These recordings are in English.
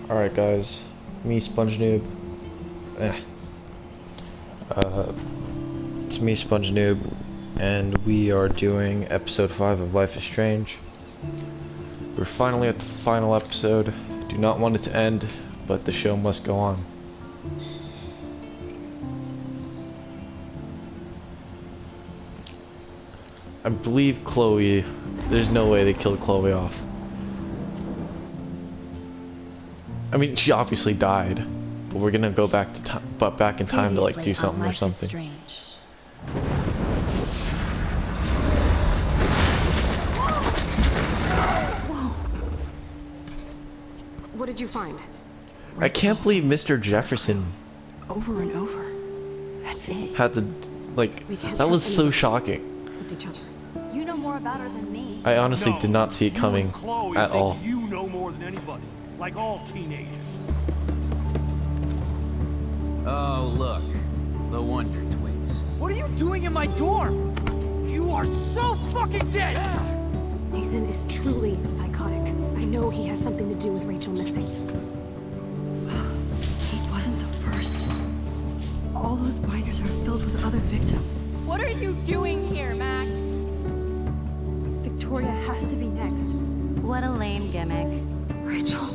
Alright guys, me Sponge Noob. Eh. It's me Sponge Noob, and we are doing episode 5 of Life is Strange. We're finally at the final episode. Do not want it to end, but the show must go on. I believe Chloe, there's no way they killed Chloe off. I mean, she obviously died, but we're gonna go back to time, back in time to like do something or something. Strange. Whoa. What did you find? I can't believe Mr. Jefferson Over and over. That's it. had the like. We can't That was trust so anyone shocking. except each other. You know more about her than me. I honestly No, did not see it you coming and Chloe at think all. You know more than anybody, like all teenagers. Oh, look. The Wonder Twins. What are you doing in my dorm? You are so fucking dead! Nathan is truly psychotic. I know he has something to do with Rachel missing. He wasn't the first. All those binders are filled with other victims. What are you doing here, Max? Victoria has to be next. What a lame gimmick. Rachel,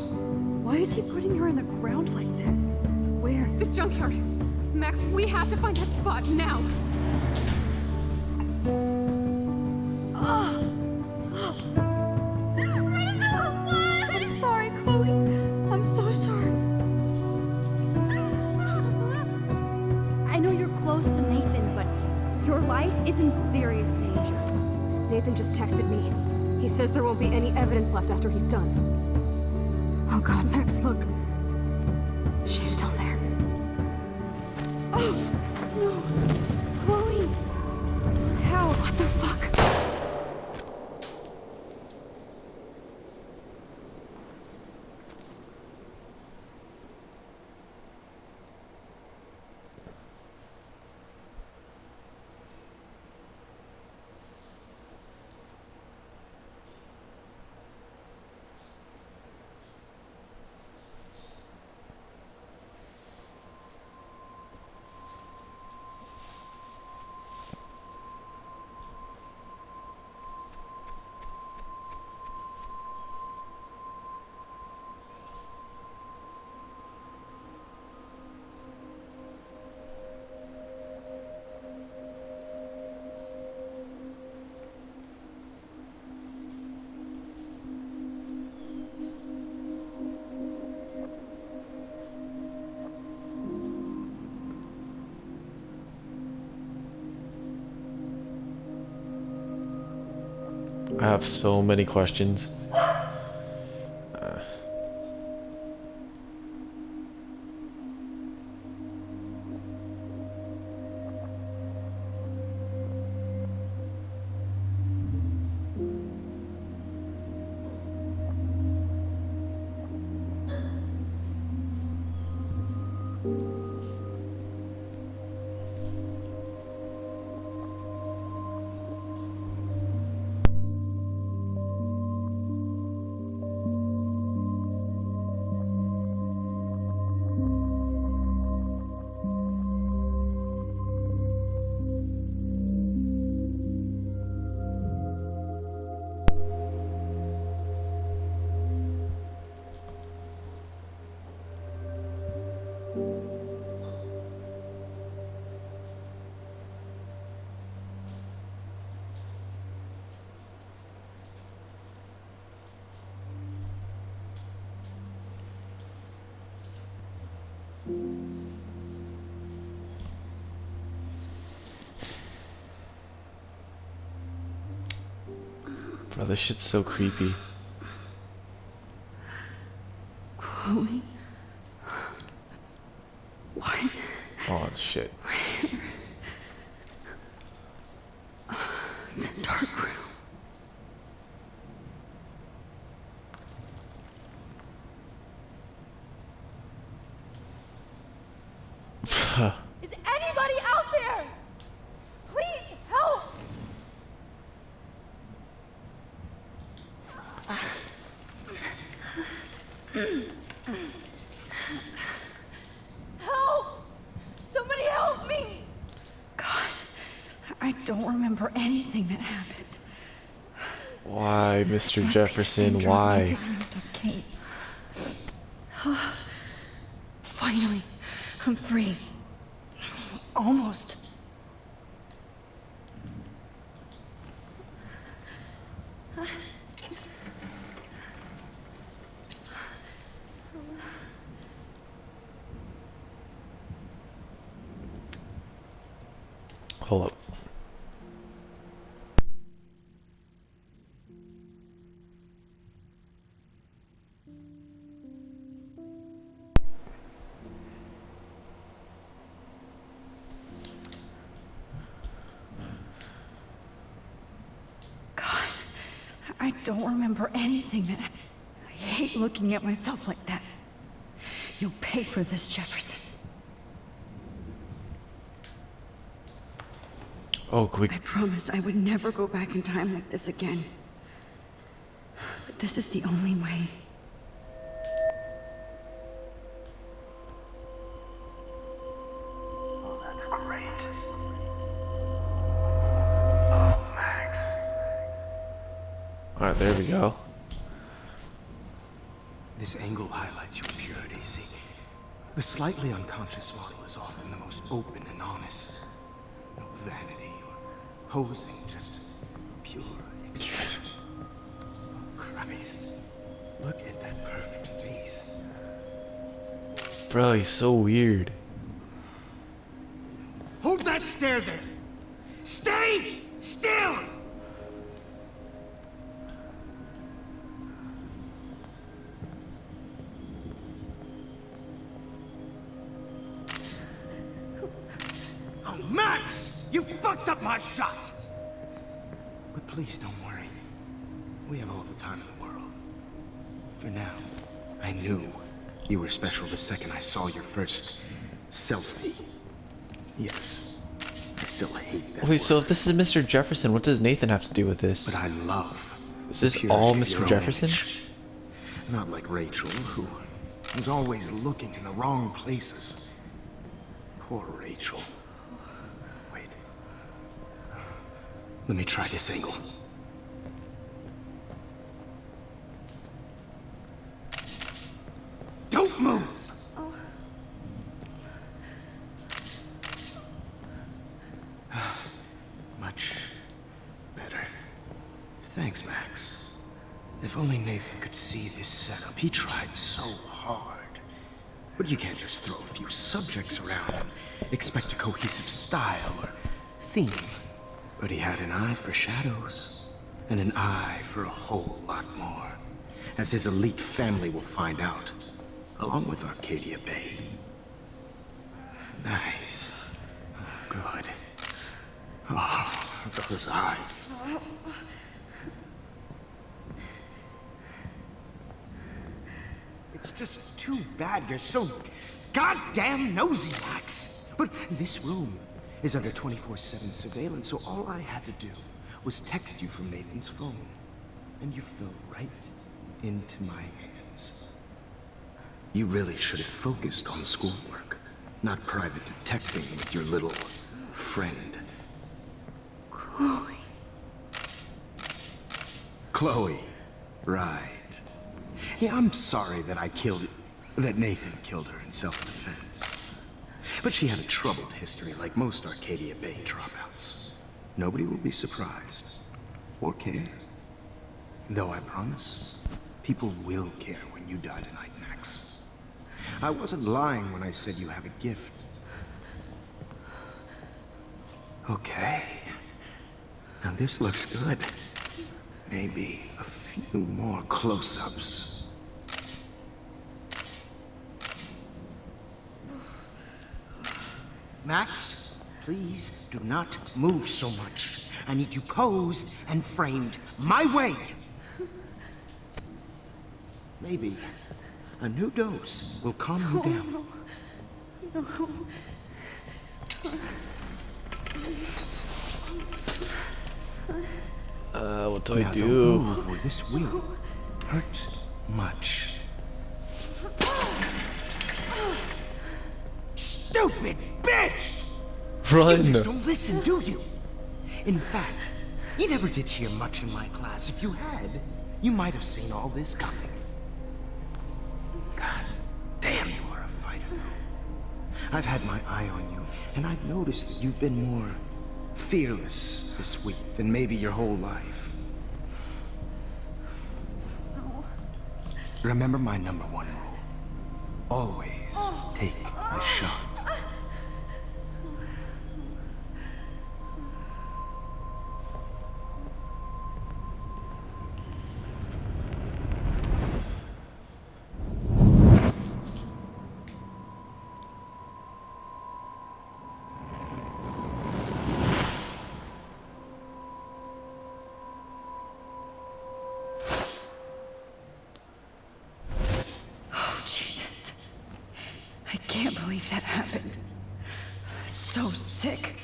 why is he putting her in the ground like that? Where? The junkyard. Max, we have to find that spot now. Rachel, what? I'm sorry, Chloe. I'm so sorry. I know you're close to Nathan, but your life is in serious danger. Nathan just texted me. He says there won't be any evidence left after he's done. Oh God, Max, look. She's still there. Oh, no. Chloe. How? What the fuck? I have so many questions. Bro, this shit's so creepy. Chloe? What? Oh shit. It's a dark room. Is anybody out there? Please help! don't remember anything that happened. Why, Mr. Must be Jefferson, some drug why? introduced on Kate. Finally, I'm free. Almost. Hold up. God, I don't remember anything that... I hate looking at myself like that. You'll pay for this, Jefferson. Oh, quick. I promised I would never go back in time like this again. But this is the only way. Oh, that's great. Oh, Max. Alright, there we go. This angle highlights your purity, see? The slightly unconscious model is often the most open and honest. No vanity or posing, just pure expression. Oh, Christ. Look at that perfect face. Bro, he's so weird. Hold that stare there! Stay still! Oh, Max! You fucked up my shot! But please don't worry. We have all the time in the world. For now, I knew you were special the second I saw your first selfie. Yes, I still hate that Wait, so word, if this is Mr. Jefferson, what does Nathan have to do with this? but I love Is the this purity all of Mr. your own Jefferson? image. Not like Rachel, who was always looking in the wrong places. Poor Rachel. Wait. Let me try this angle. Don't move! Much better. Thanks, Max. If only Nathan could see this setup. He tried so hard. But you can't just throw a few subjects around and expect a cohesive style or theme. But he had an eye for shadows, and an eye for a whole lot more. As his elite family will find out, along with Arcadia Bay. Nice. Good. Oh, those eyes. It's just too bad you're so goddamn nosy, Max. But this room is under 24/7 surveillance, so all I had to do was text you from Nathan's phone. And you fell right into my hands. You really should have focused on schoolwork, not private detecting with your little friend. Chloe. Chloe. Right. Yeah, I'm sorry that that Nathan killed her in self-defense. But she had a troubled history like most Arcadia Bay dropouts. Nobody will be surprised. Or care. Though I promise, people will care when you die tonight, Max. I wasn't lying when I said you have a gift. Okay. Now this looks good. Maybe a few more close-ups. Max, please do not move so much. I need you posed and framed my way. Maybe a new dose will calm you down. What do I Now do? don't move or this will hurt much. Stupid bitch! You just Run! don't listen, do you? In fact, you never did hear much in my class. If you had, you might have seen all this coming. God damn, you are a fighter, though. I've had my eye on you, and I've noticed that you've been more fearless this week than maybe your whole life. Remember my #1 rule. Always take the shot. Jesus. I can't believe that happened. So sick.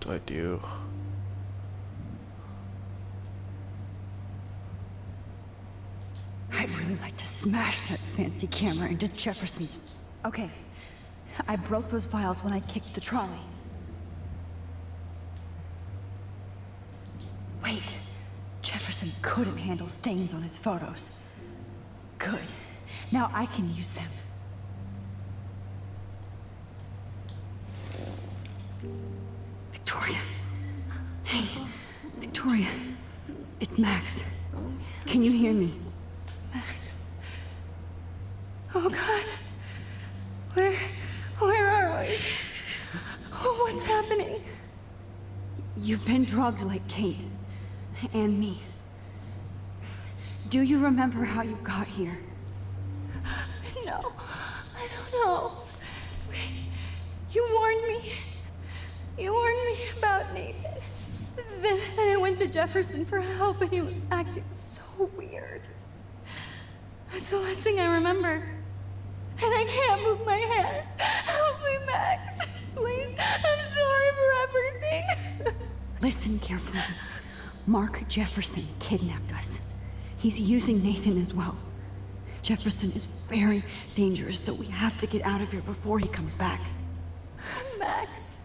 What do I do? I'd really like to smash that fancy camera into Jefferson's... Okay, I broke those files when I kicked the trolley. Wait, Jefferson couldn't handle stains on his photos. Good, now I can use them. Victoria. Hey, Victoria. It's Max. Can you hear me? Max. Oh God. Where are we? Oh, what's happening? You've been drugged like Kate. And me. Do you remember how you got here? No, I don't know. Wait, you warned me. You warned me about Nathan. Then I went to Jefferson for help and he was acting so weird. That's the last thing I remember. And I can't move my hands. Help me, Max. Please, I'm sorry for everything. Listen carefully. Mark Jefferson kidnapped us. He's using Nathan as well. Jefferson is very dangerous, so we have to get out of here before he comes back. Max,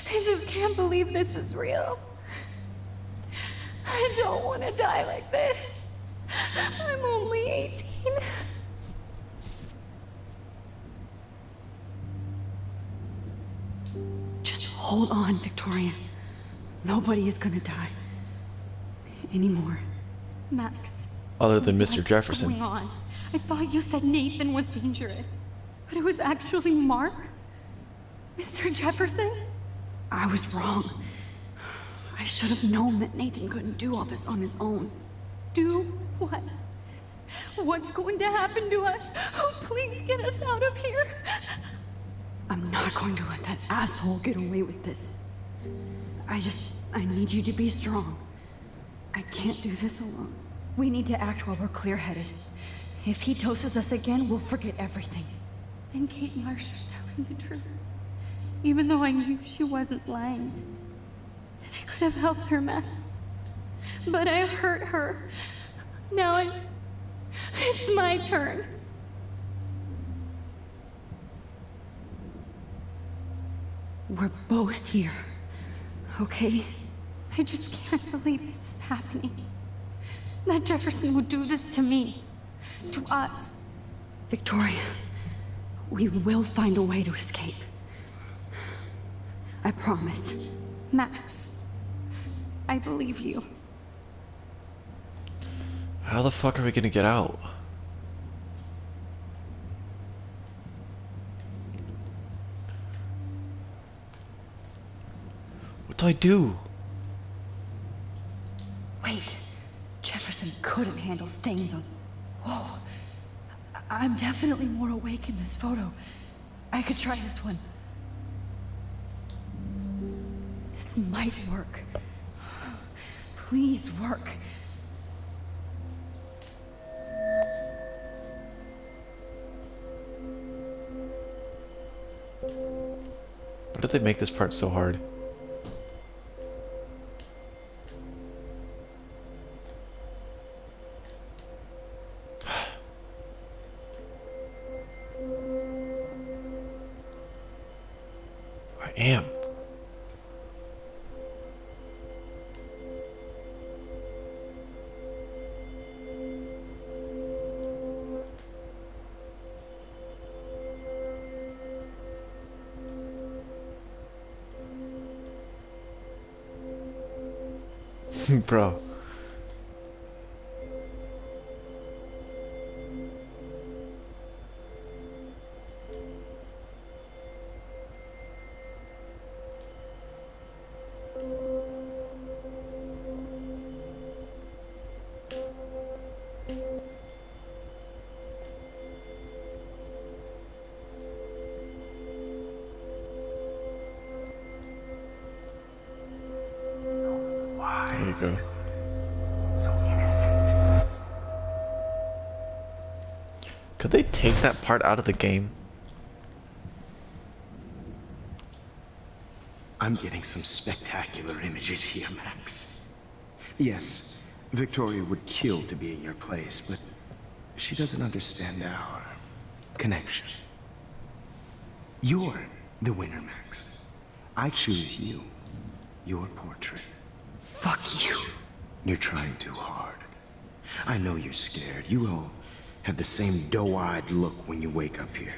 I just can't believe this is real. I don't want to die like this. I'm only 18. Just hold on, Victoria. Nobody is gonna die. Anymore. Max. Other than Mr. What's Jefferson. going on? I thought you said Nathan was dangerous, but it was actually Mark? Mr. Jefferson? I was wrong. I should have known that Nathan couldn't do all this on his own. Do what? What's going to happen to us? Oh, please get us out of here. I'm not going to let that asshole get away with this. I need you to be strong. I can't do this alone. We need to act while we're clear-headed. If he doses us again, we'll forget everything. Then Kate Marsh was telling the truth. Even though I knew she wasn't lying. And I could have helped her, Max. But I hurt her. Now it's my turn. We're both here, okay? I just can't believe this is happening. That Jefferson would do this to me. To us. Victoria, we will find a way to escape. I promise. Max, I believe you. How the fuck are we gonna get out? What do I do? Wait, Jefferson couldn't handle stains on... Whoa, I'm definitely more awake in this photo. I could try this one. This might work. Please work. Why did they make this part so hard? Damn. Bro. There you go. So innocent. Could they take that part out of the game? I'm getting some spectacular images here, Max. Yes, Victoria would kill to be in your place, but she doesn't understand our connection. You're the winner, Max. I choose you. Your portrait. Fuck you. You're trying too hard. I know you're scared. You all have the same doe-eyed look when you wake up here.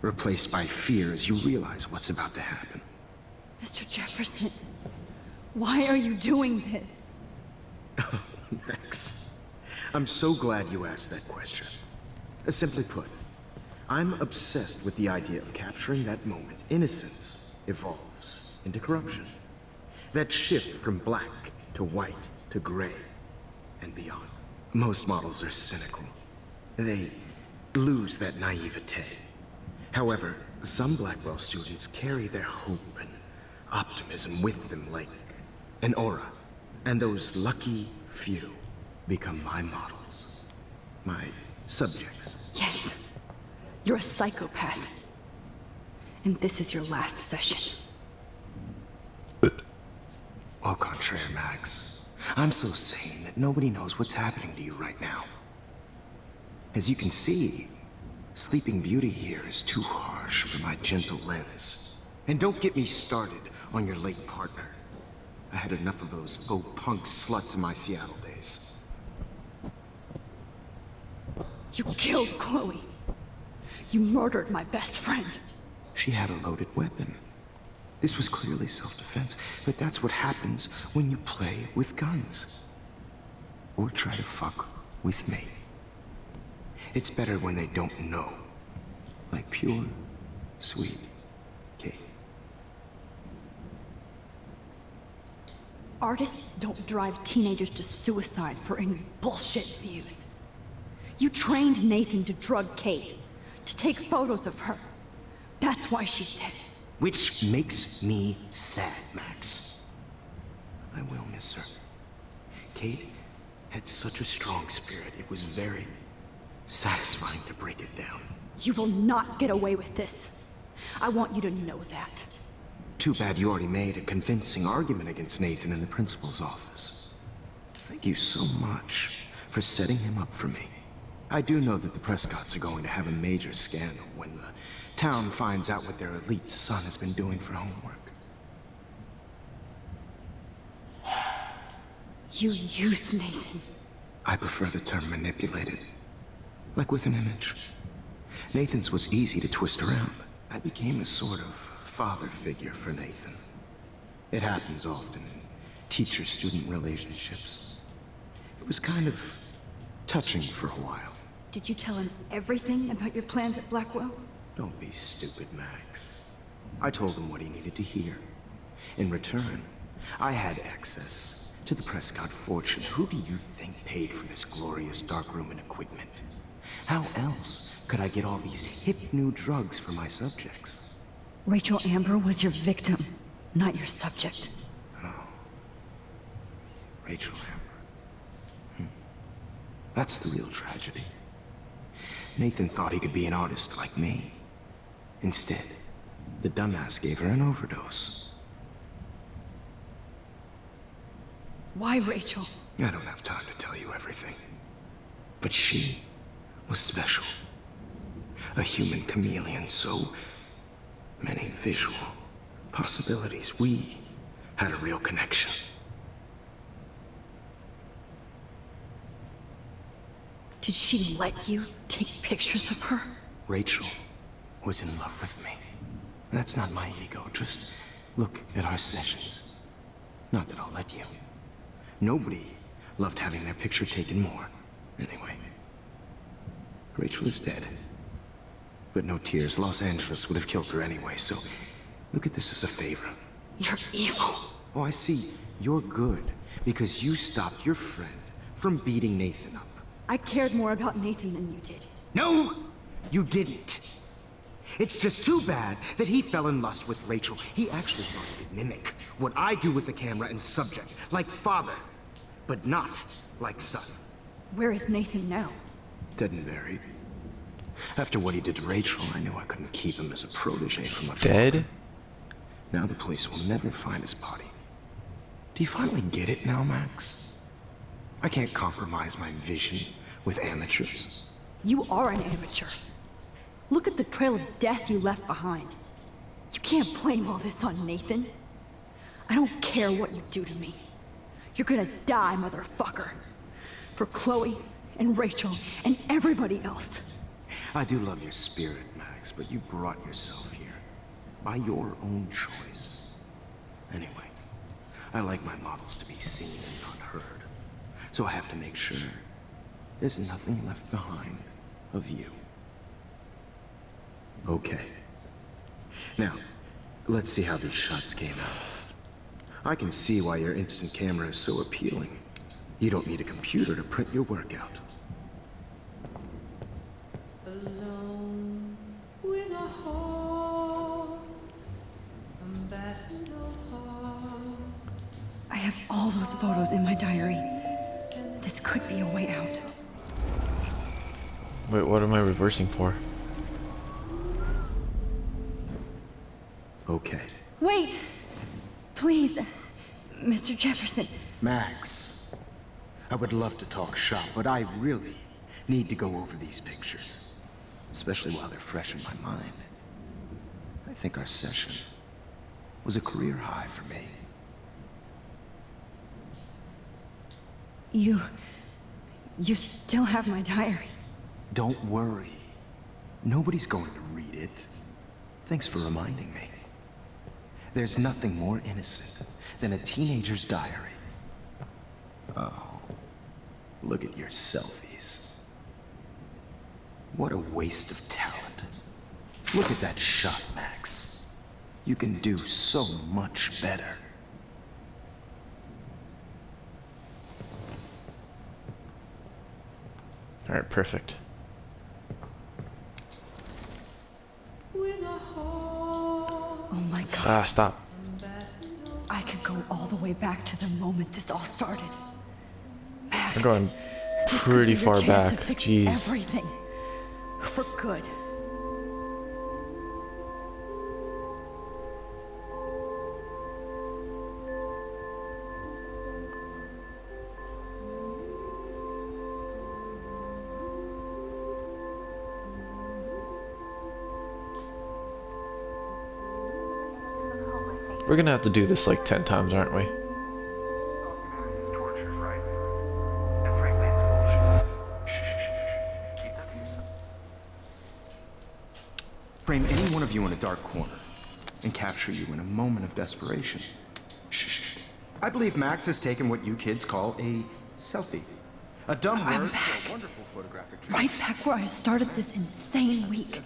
Replaced by fear as you realize what's about to happen. Mr. Jefferson, why are you doing this? Max, I'm so glad you asked that question. Simply put, I'm obsessed with the idea of capturing that moment innocence evolves into corruption. That shift from black to white to gray and beyond. Most models are cynical. They lose that naivete. However, some Blackwell students carry their hope and optimism with them like an aura. And those lucky few become my models. My subjects. Yes, you're a psychopath. And this is your last session. Au contraire, Max. I'm so sane that nobody knows what's happening to you right now. As you can see, Sleeping Beauty here is too harsh for my gentle lens. And don't get me started on your late partner. I had enough of those faux punk sluts in my Seattle days. You killed Chloe. You murdered my best friend. She had a loaded weapon. This was clearly self-defense, but that's what happens when you play with guns. Or try to fuck with me. It's better when they don't know. Like pure, sweet Kate. Artists don't drive teenagers to suicide for any bullshit views. You trained Nathan to drug Kate, to take photos of her. That's why she's dead. Which makes me sad, Max. I will miss her. Kate had such a strong spirit, it was very satisfying to break it down. You will not get away with this. I want you to know that. Too bad you already made a convincing argument against Nathan in the principal's office. Thank you so much for setting him up for me. I do know that the Prescotts are going to have a major scandal when the town finds out what their elite son has been doing for homework. You used Nathan. I prefer the term manipulated. Like with an image. Nathan's was easy to twist around. I became a sort of father figure for Nathan. It happens often in teacher-student relationships. It was kind of touching for a while. Did you tell him everything about your plans at Blackwell? Don't be stupid, Max. I told him what he needed to hear. In return, I had access to the Prescott fortune. Who do you think paid for this glorious darkroom and equipment? How else could I get all these hip new drugs for my subjects? Rachel Amber was your victim, not your subject. Rachel Amber. That's the real tragedy. Nathan thought he could be an artist like me. Instead, the dumbass gave her an overdose. Why Rachel? I don't have time to tell you everything. But she was special. A human chameleon, so many visual Possibilities. We had a real connection. Did she let you take pictures of her? Rachel was in love with me. That's not my ego. Just look at our sessions. Not that I'll let you. Nobody loved having their picture taken more. Anyway, Rachel is dead. But no tears. Los Angeles would have killed her anyway, so look at this as a favor. You're evil. Oh, I see. You're good because you stopped your friend from beating Nathan up. I cared more about Nathan than you did. No, you didn't. It's just too bad that he fell in lust with Rachel. He actually thought he could mimic what I do with the camera and subject, like father, but not like son. Where is Nathan now? Dead and buried. After what he did to Rachel, I knew I couldn't keep him as a protege from afar. Dead? Now the police will never find his body. Do you finally get it now, Max? I can't compromise my vision with amateurs. You are an amateur. Look at the trail of death you left behind. You can't blame all this on Nathan. I don't care what you do to me. You're gonna die, motherfucker. For Chloe and Rachel and everybody else. I do love your spirit, Max, but you brought yourself here. By your own choice. Anyway, I like my models to be seen and not heard. So I have to make sure there's nothing left behind of you. Okay. Now, let's see how these shots came out. I can see why your instant camera is so appealing. You don't need a computer to print your work out. Alone with a heart, battered heart. I have all those photos in my diary. This could be a way out. Wait, what am I reversing for? Okay. Wait! Please, Mr. Jefferson. Max, I would love to talk shop, but I really need to go over these pictures. Especially while they're fresh in my mind. I think our session was a career high for me. You still have my diary. Don't worry. Nobody's going to read it. Thanks for reminding me. There's nothing more innocent than a teenager's diary. Oh, look at your selfies. What a waste of talent. Look at that shot, Max. You can do so much better. Alright, perfect. Oh my god. Ah, stop. I could go all the way back to the moment this all started. Max, We're going this could pretty be your far chance back. to fix Jeez. everything. For good. We're gonna have to do this like 10 times, aren't we? It's torture, right? And frankly, it's bullshit. Shh. Keep that to yourself. Frame any one of you in a dark corner and capture you in a moment of desperation. Shh. I believe Max has taken what you kids call a selfie. A dumb I'm word back. for a wonderful photographic trick. Right back where I started this insane week.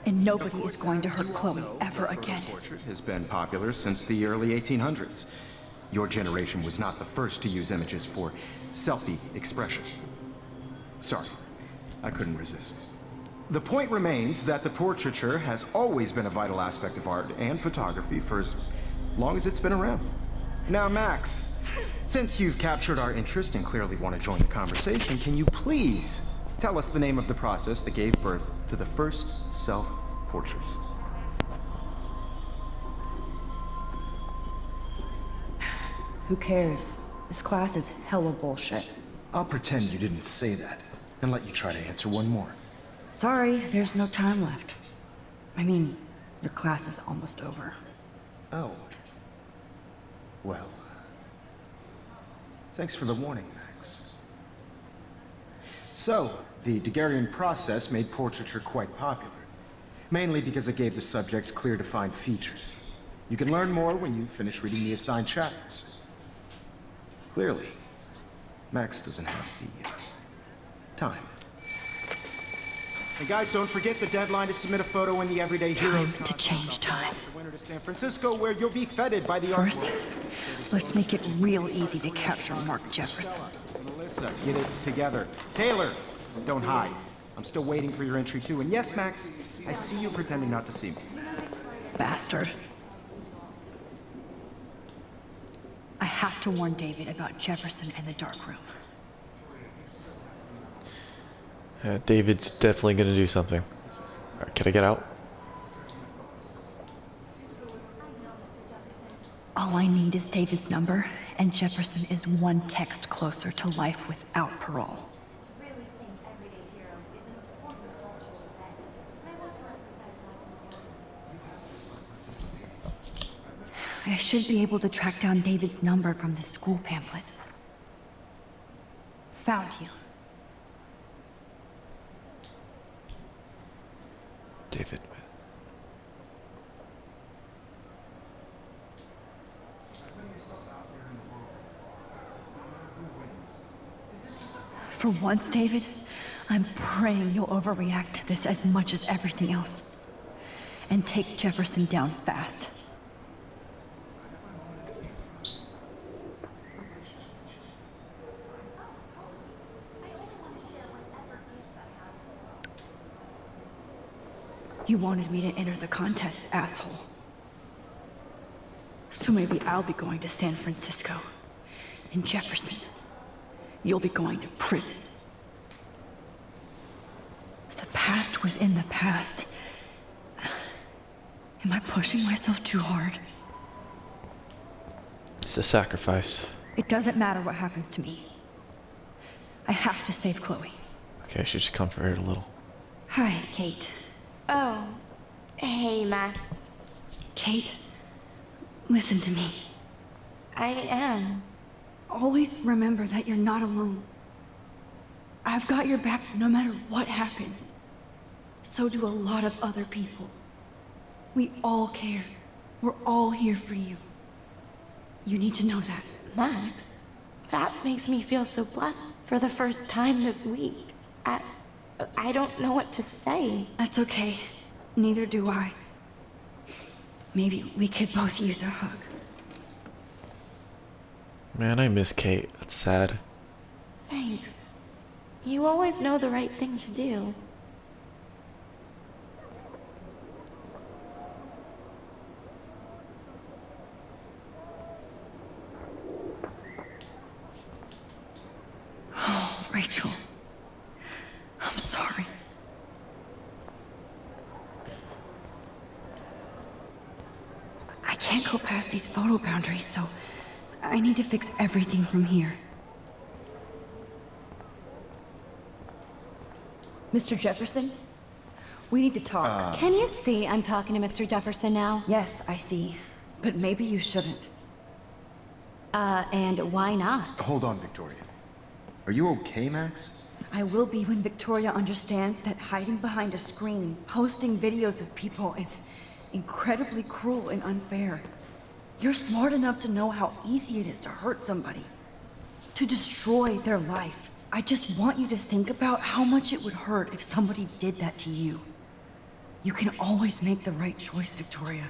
And nobody is going to hurt Chloe ever again. Portrait has been popular since the early 1800s. Your generation was not the first to use images for selfie expression. Sorry, I couldn't resist. The point remains that the portraiture has always been a vital aspect of art and photography for as long as it's been around. Now, Max, since you've captured our interest and clearly want to join the conversation, can you please tell us the name of the process that gave birth to the first self-portraits? Who cares? This class is hella bullshit. I'll pretend you didn't say that and let you try to answer one more. Sorry, there's no time left. I mean, Your class is almost over. Oh. Well, thanks for the warning, Max. So, the Daguerrean process made portraiture quite popular. Mainly because it gave the subjects clear defined features. You can learn more when you finish reading the assigned chapters. Clearly, Max doesn't have the time. And guys, don't forget the deadline to submit a photo in the Everyday Heroes Time to change time. the winter to San Francisco, where you'll be feted by the First, artwork. let's make it real easy to capture Mark Jefferson. Melissa, get it together. Taylor, don't hide. I'm still waiting for your entry too. And yes, Max, I see you pretending not to see me. Bastard. I have to warn David about Jefferson and the dark room. David's definitely gonna do something. Alright, can I get out? All I need is David's number, and Jefferson is one text closer to life without parole. Really think Everyday Heroes is an important cultural event, and I want to represent Black people. I should be able to track down David's number from the school pamphlet. Found you. David. For once, David, I'm praying you'll overreact to this as much as everything else. And take Jefferson down fast. You wanted me to enter the contest, asshole. So maybe I'll be going to San Francisco. And Jefferson, you'll be going to prison. The past within the past. Am I pushing myself too hard? It's a sacrifice. It doesn't matter what happens to me. I have to save Chloe. Okay, I should just comfort her a little. Hi, Kate. Oh, hey, Max. Kate, listen to me. I am. Always remember that you're not alone. I've got your back no matter what happens. So do a lot of other people. We all care. We're all here for you. You need to know that. Max, that makes me feel so blessed for the first time this week. I don't know what to say. That's okay. Neither do I. Maybe we could both use a hug. Man, I miss Kate. That's sad. Thanks. You always know the right thing to do. Oh, Rachel. I'm sorry. I can't go past these photo boundaries, so I need to fix everything from here. Mr. Jefferson? We need to talk. Can you see I'm talking to Mr. Jefferson now? Yes, I see. But maybe you shouldn't. And why not? Hold on, Victoria. Are you okay, Max? I will be when Victoria understands that hiding behind a screen, posting videos of people is incredibly cruel and unfair. You're smart enough to know how easy it is to hurt somebody, to destroy their life. I just want you to think about how much it would hurt if somebody did that to you. You can always make the right choice, Victoria.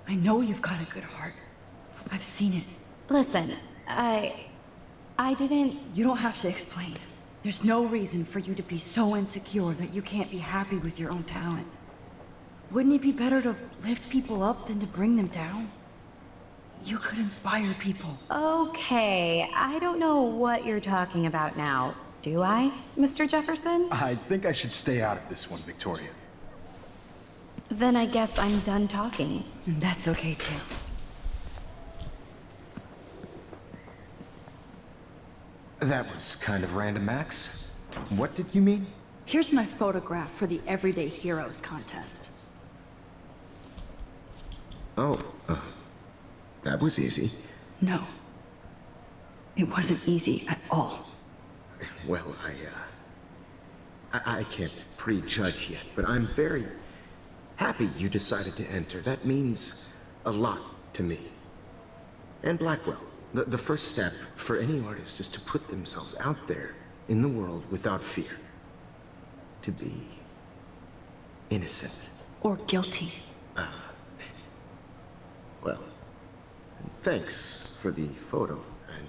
I know you've got a good heart. I've seen it. Listen, I didn't... You don't have to explain. There's no reason for you to be so insecure that you can't be happy with your own talent. Wouldn't it be better to lift people up than to bring them down? You could inspire people. Okay, I don't know what you're talking about now. Do I, Mr. Jefferson? I think I should stay out of this one, Victoria. Then I guess I'm done talking. And that's okay too. That was kind of random, Max. What did you mean? Here's my photograph for the Everyday Heroes contest. Oh, that was easy. No. It wasn't easy at all. Well, I can't prejudge yet, but I'm very happy you decided to enter. That means a lot to me. And Blackwell. The first step for any artist is to put themselves out there in the world without fear. To be innocent. Or guilty. Well, thanks for the photo, and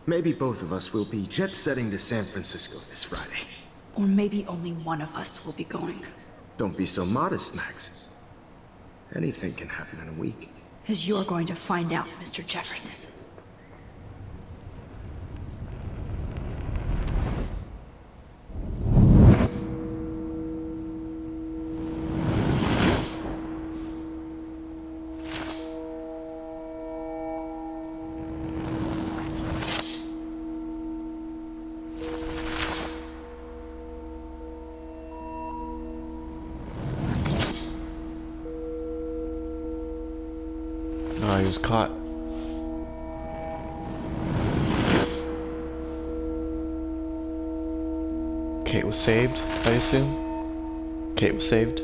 maybe both of us will be jet-setting to San Francisco this Friday. Or maybe only one of us will be going. Don't be so modest, Max. Anything can happen in a week. As you're going to find out, Mr. Jefferson. Oh, he was caught. Kate was saved, I assume? Kate was saved?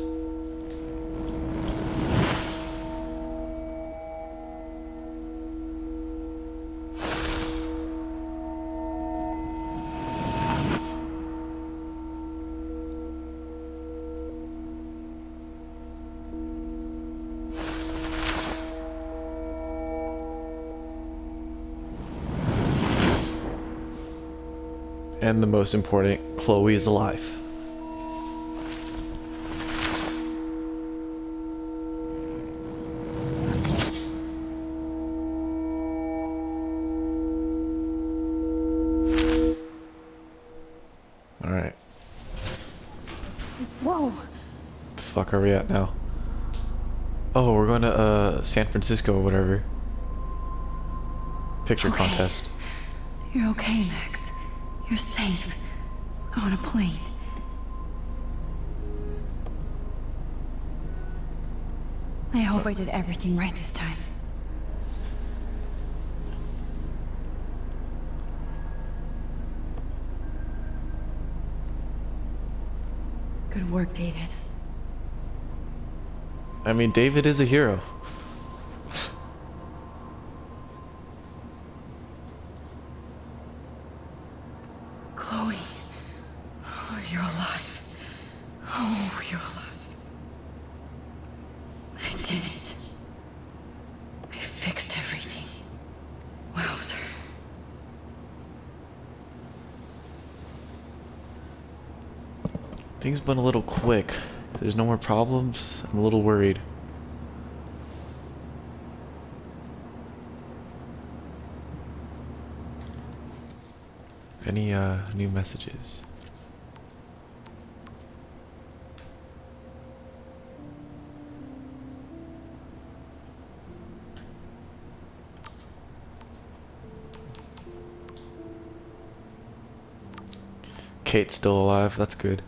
And the most important, Chloe is alive. Alright. Whoa! The fuck are we at now? Oh, we're going to San Francisco or whatever. Picture Okay. contest. You're okay, Max. You're safe. On a plane. I hope I did everything right this time. Good work, David. I mean, David is a hero. Chloe. Oh, you're alive. Oh, you're alive. I did it. I fixed everything. Wowzer. Things went a little quick. There's no more problems. I'm a little worried. Any new messages? Kate's still alive, that's good.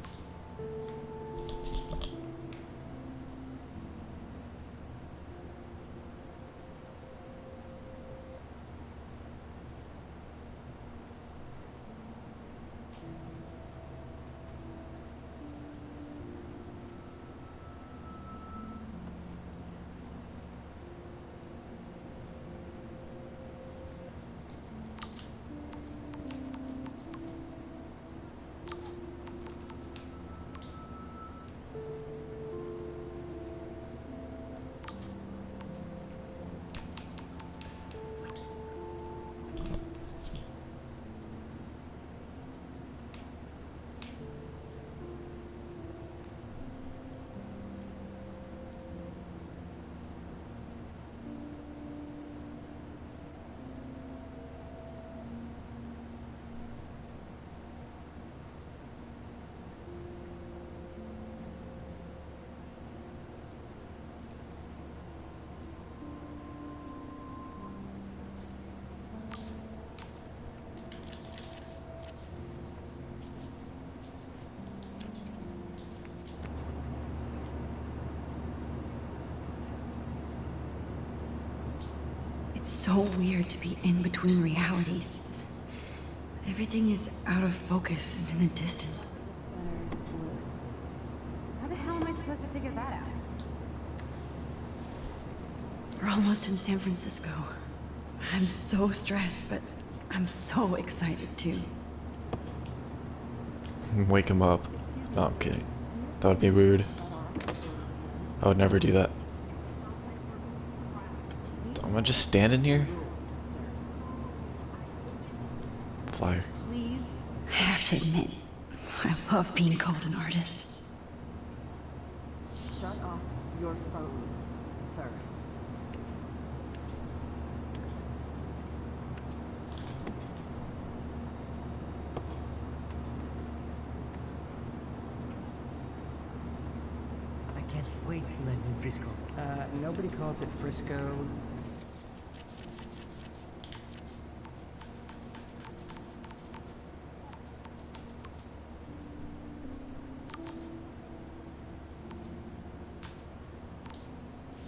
It's so weird to be in between realities. Everything is out of focus and in the distance. How the hell am I supposed to figure that out? We're almost in San Francisco. I'm so stressed, but I'm so excited too. Wake him up. No, I'm kidding. That would be rude. I would never do that. Am I just standing here? Flyer. I have to admit, I love being called an artist. Shut off your phone, sir. I can't wait to land in Frisco. Nobody calls it Frisco.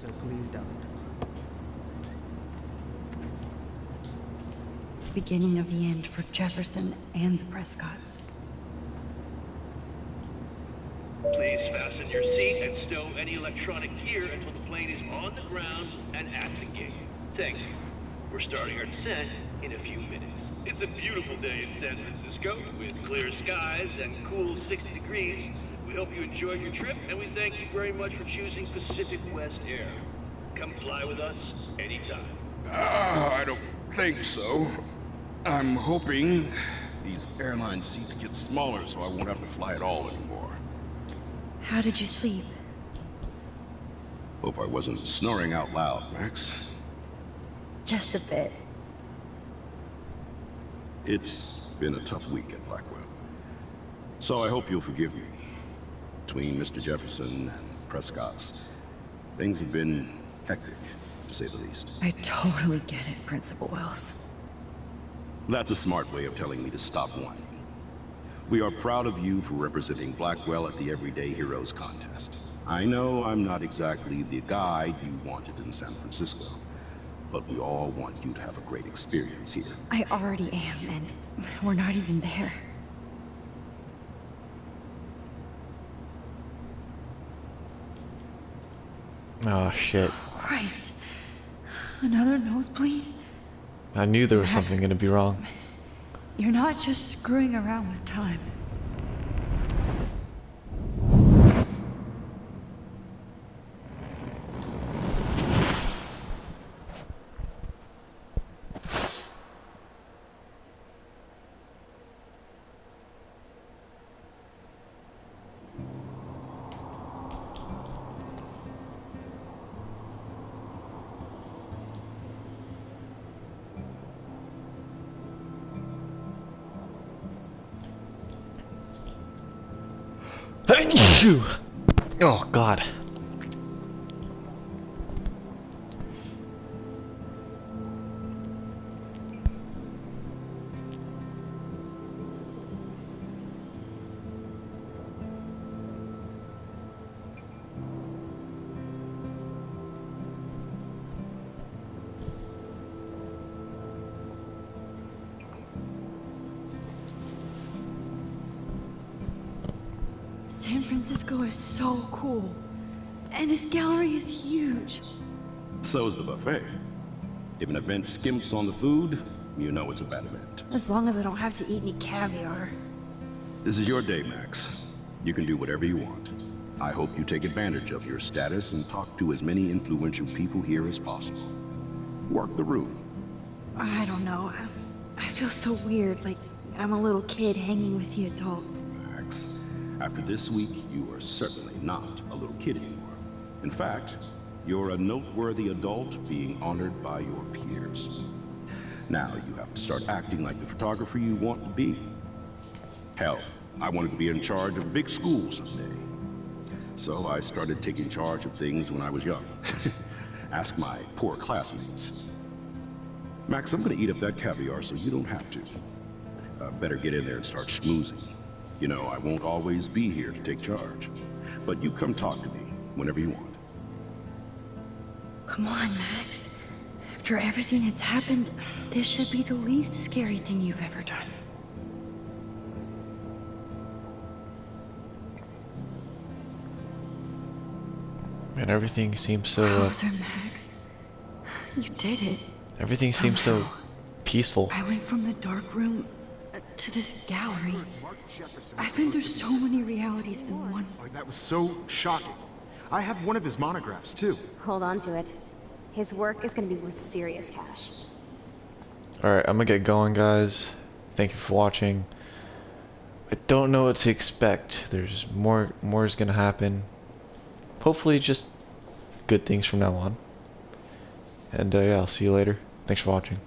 So please don't. The beginning of the end for Jefferson and the Prescotts. Please fasten your seat and stow any electronic gear until the plane is on the ground and at the gate. Thank you. We're starting our descent in a few minutes. It's a beautiful day in San Francisco with clear skies and cool 60 degrees. We hope you enjoyed your trip, and we thank you very much for choosing Pacific West Air. Come fly with us anytime. I don't think so. I'm hoping these airline seats get smaller so I won't have to fly at all anymore. How did you sleep? Hope I wasn't snoring out loud, Max. Just a bit. It's been a tough week at Blackwell. So I hope you'll forgive me. Between Mr. Jefferson and Prescott's, things have been hectic, to say the least. I totally get it, Principal Wells. That's a smart way of telling me to stop whining. We are proud of you for representing Blackwell at the Everyday Heroes contest. I know I'm not exactly the guy you wanted in San Francisco, but we all want you to have a great experience here. I already am, and we're not even there. Oh shit. Christ. Another nosebleed? I knew there was Max, something gonna be wrong. You're not just screwing around with time. Oh god. San Francisco is so cool. And this gallery is huge. So is the buffet. If an event skimps on the food, you know it's a bad event. As long as I don't have to eat any caviar. This is your day, Max. You can do whatever you want. I hope you take advantage of your status and talk to as many influential people here as possible. Work the room. I don't know. I feel so weird, like I'm a little kid hanging with the adults. Max, after this week, you are certainly not a little kid anymore. In fact, you're a noteworthy adult being honored by your peers. Now you have to start acting like the photographer you want to be. Hell, I wanted to be in charge of a big school someday. So I started taking charge of things when I was young. Ask my poor classmates. Max, I'm gonna eat up that caviar so you don't have to. Better get in there and start schmoozing. You know, I won't always be here to take charge. But you come talk to me whenever you want. Come on, Max. I've After everything that's happened, this should be the least scary thing you've ever done. Man, everything seems so. Wowzer, Max. You did it. Everything seems so Somehow. peaceful. I went from the dark room to this gallery. I've been through so many realities in one. Oh, that was so shocking. I have one of his monographs, too. Hold on to it. His work is gonna be worth serious cash. Alright, I'm gonna get going, guys. Thank you for watching. I don't know what to expect. There's more is gonna happen. Hopefully just good things from now on. And yeah, I'll see you later. Thanks for watching.